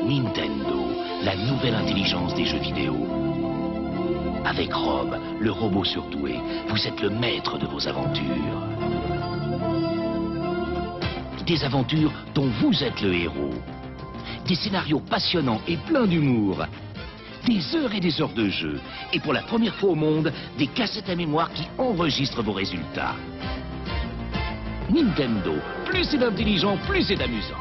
Nintendo, la nouvelle intelligence des jeux vidéo. Avec Rob, le robot surdoué, vous êtes le maître de vos aventures. Des aventures dont vous êtes le héros. Des scénarios passionnants et pleins d'humour. Des heures et des heures de jeu. Et pour la première fois au monde, des cassettes à mémoire qui enregistrent vos résultats. Nintendo, plus c'est intelligent, plus c'est amusant.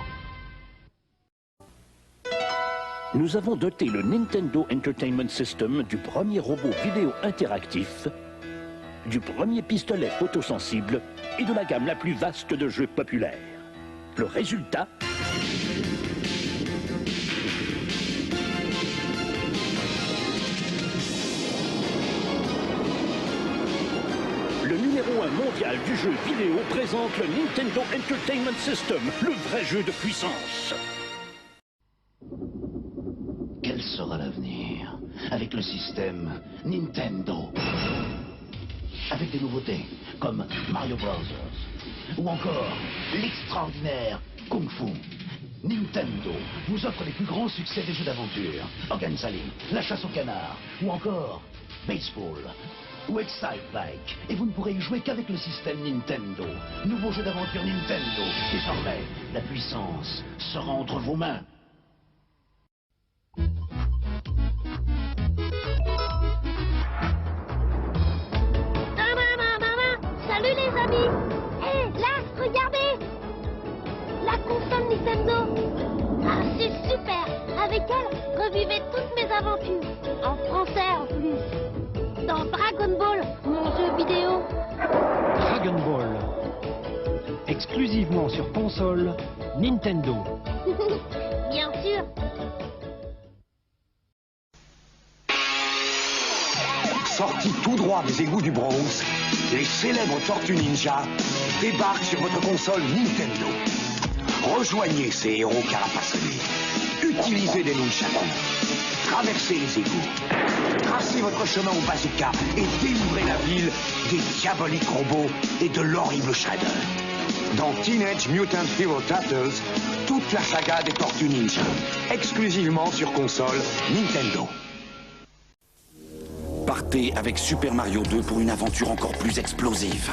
Nous avons doté le Nintendo Entertainment System du premier robot vidéo interactif, du premier pistolet photosensible et de la gamme la plus vaste de jeux populaires. Le résultat... Le numéro 1 mondial du jeu vidéo présente le Nintendo Entertainment System, le vrai jeu de puissance. Quel sera l'avenir avec le système Nintendo? Avec des nouveautés comme Mario Bros. Ou encore l'extraordinaire Kung Fu. Nintendo vous offre les plus grands succès des jeux d'aventure. Organizali, la chasse au canard, ou encore Baseball, ou Excite Bike. Et vous ne pourrez y jouer qu'avec le système Nintendo. Nouveau jeu d'aventure Nintendo. Désormais, la puissance sera entre vos mains. Salut les amis! Hé, là, regardez! La console Nintendo! Ah, c'est super! Avec elle, revivez toutes mes aventures. En français en plus. Dans Dragon Ball, mon jeu vidéo. Dragon Ball. Exclusivement sur console Nintendo. Bien sûr! Sortis tout droit des égouts du Bronx, les célèbres Tortues Ninja débarquent sur votre console Nintendo. Rejoignez ces héros carapassonnés. Utilisez des nunchakus. Traversez les égouts. Tracez votre chemin au bazooka et délivrez la ville des diaboliques robots et de l'horrible Shredder. Dans Teenage Mutant Hero Turtles, toute la saga des Tortues Ninja. Exclusivement sur console Nintendo. Partez avec Super Mario 2 pour une aventure encore plus explosive.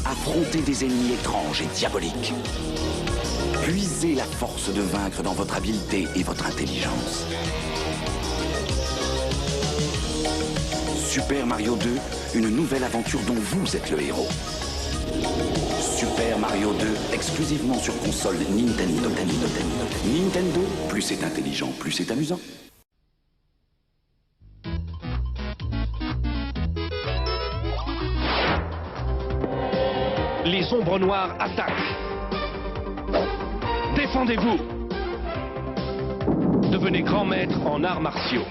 Affrontez des ennemis étranges et diaboliques. Puisez la force de vaincre dans votre habileté et votre intelligence. Super Mario 2, une nouvelle aventure dont vous êtes le héros. Super Mario 2, exclusivement sur console Nintendo. Nintendo, plus c'est intelligent, plus c'est amusant. Les ombres noires attaquent. Défendez-vous. Devenez grand maître en arts martiaux.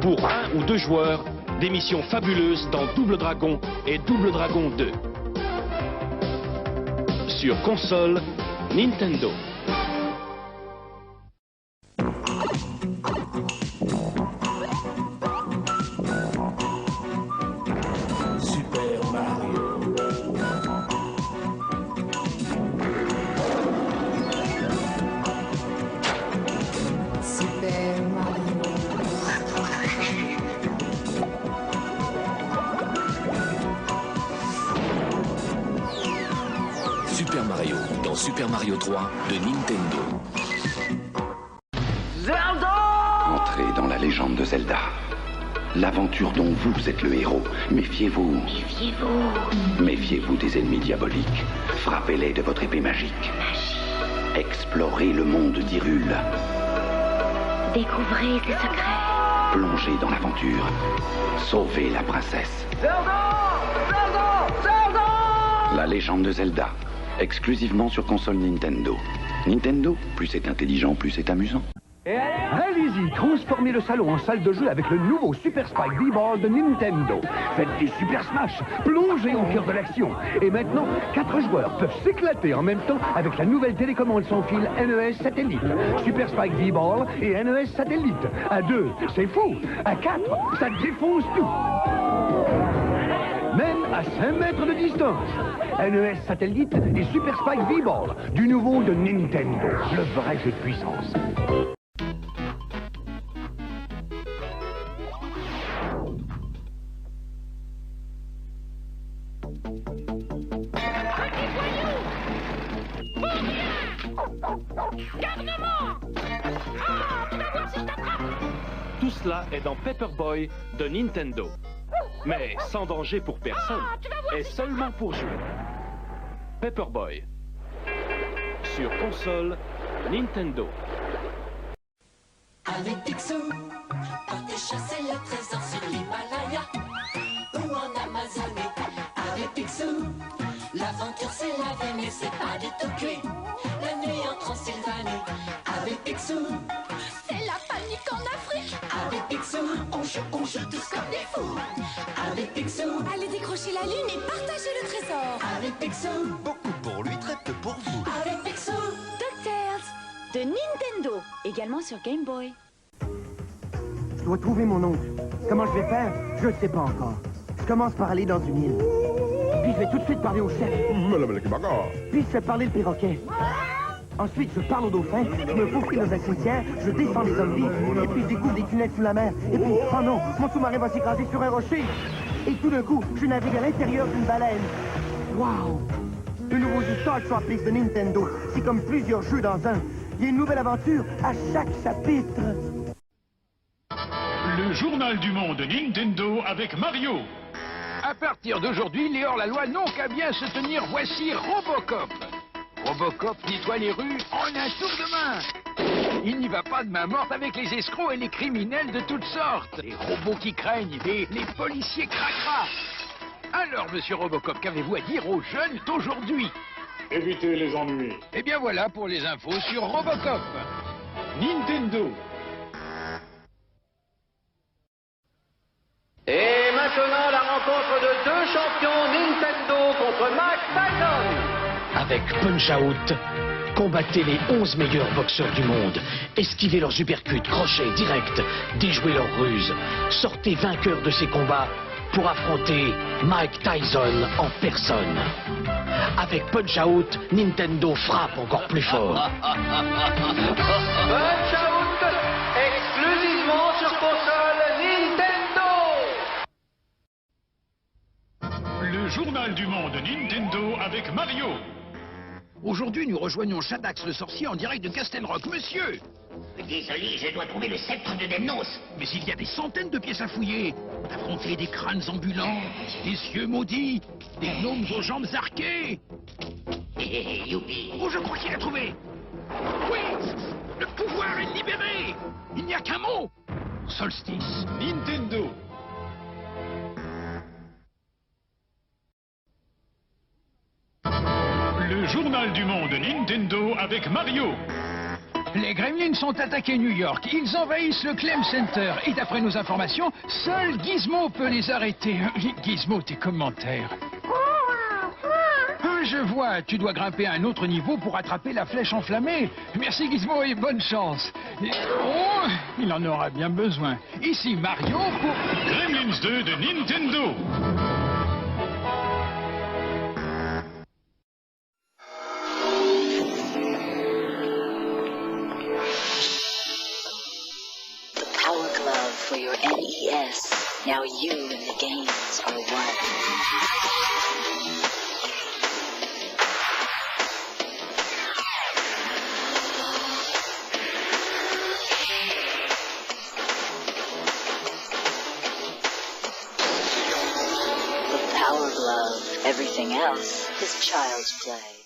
Pour 1 ou 2 joueurs, des missions fabuleuses dans Double Dragon et Double Dragon 2. Sur console Nintendo. Super Mario dans Super Mario 3 de Nintendo. Entrez dans la légende de Zelda. L'aventure dont vous êtes le héros. Méfiez-vous. Méfiez-vous. Méfiez-vous des ennemis diaboliques. Frappez-les de votre épée magique. Explorez le monde d'Hyrule. Découvrez ses secrets. Plongez dans l'aventure. Sauvez la princesse. La légende de Zelda. Exclusivement sur console Nintendo. Nintendo, plus c'est intelligent, plus c'est amusant. Allez-y, transformez le salon en salle de jeu avec le nouveau Super Spike V-Ball de Nintendo. Faites des Super Smash, plongez au cœur de l'action. Et maintenant, 4 joueurs peuvent s'éclater en même temps avec la nouvelle télécommande sans fil NES Satellite. Super Spike V-Ball et NES Satellite. À 2, c'est fou. À 4, ça défonce tout. Même à 5 mètres de distance. NES Satellite et Super Spike V-Ball, du nouveau de Nintendo. Le vrai jeu de puissance. Tout cela est dans Paperboy de Nintendo. Mais sans danger pour personne, et seulement pour jouer. Paperboy. Sur console Nintendo. Avec Picsou, partez chasser le trésor sur l'Himalaya ou en Amazonie. Avec Picsou, l'aventure c'est la vie mais c'est pas du tout cuit. La nuit en Transylvanie. Avec Picsou, c'est la panique en Afrique. Avec Picsou, on joue tous comme des fous. Avec Picsou, allez décrocher la lune et partagez le trésor. Avec Picsou, Beaucoup pour lui, très peu pour vous. avec Picsou. DuckTales de Nintendo, également sur Game Boy. Je dois trouver mon oncle. Comment je vais faire? Je ne sais pas encore. Je commence par aller dans une île. Puis je vais tout de suite parler au chef. Puis je fais parler le perroquet. Ensuite, je parle au dauphin, je me faufile dans un cimetière, je descends les zombies, et puis je découvre des tunnels sous la mer. Et puis, oh non, mon sous-marin va s'écraser sur un rocher. Et tout d'un coup, je navigue à l'intérieur d'une baleine. Wow! Le nouveau jeu Star Tropics de Nintendo, c'est comme plusieurs jeux dans un. Il y a une nouvelle aventure à chaque chapitre. Le journal du monde Nintendo avec Mario. À partir d'aujourd'hui, les hors-la-loi n'ont qu'à bien se tenir. Voici Robocop. Robocop nettoie les rues en un tour de main. Il n'y va pas de main morte avec les escrocs et les criminels de toutes sortes. Les robots qui craignent et les policiers cracra. Alors, monsieur Robocop, qu'avez-vous à dire aux jeunes d'aujourd'hui? Évitez les ennuis. Eh bien voilà pour les infos sur Robocop. Nintendo. Et maintenant, la rencontre de deux champions Nintendo contre Mike Tyson. Avec Punch-Out, combattez les 11 meilleurs boxeurs du monde. Esquivez leurs uppercuts, crochets, directs, déjouez leurs ruses. Sortez vainqueur de ces combats pour affronter Mike Tyson en personne. Avec Punch-Out, Nintendo frappe encore plus fort. Punch-Out, exclusivement sur console Nintendo. Le journal du monde Nintendo avec Mario. Aujourd'hui, nous rejoignons Shadax le sorcier en direct de Castle Rock. Monsieur! Désolé, je dois trouver le sceptre de Demnos. Mais il y a des centaines de pièces à fouiller. Affronter des crânes ambulants, des yeux maudits, des gnomes aux jambes arquées. Youpi. Oh, je crois qu'il a trouvé. Oui, le pouvoir est libéré. Il n'y a qu'un mot. Solstice. Nintendo. Le journal du monde Nintendo avec Mario. Les Gremlins sont attaqués New York. Ils envahissent le Clem Center. Et d'après nos informations, seul Gizmo peut les arrêter. Gizmo, tes commentaires. Ah, je vois, tu dois grimper à un autre niveau pour attraper la flèche enflammée. Merci Gizmo et bonne chance. Oh, il en aura bien besoin. Ici Mario pour... Gremlins 2 de Nintendo. For your NES, now you and the games are one. The Power Glove, everything else is child's play.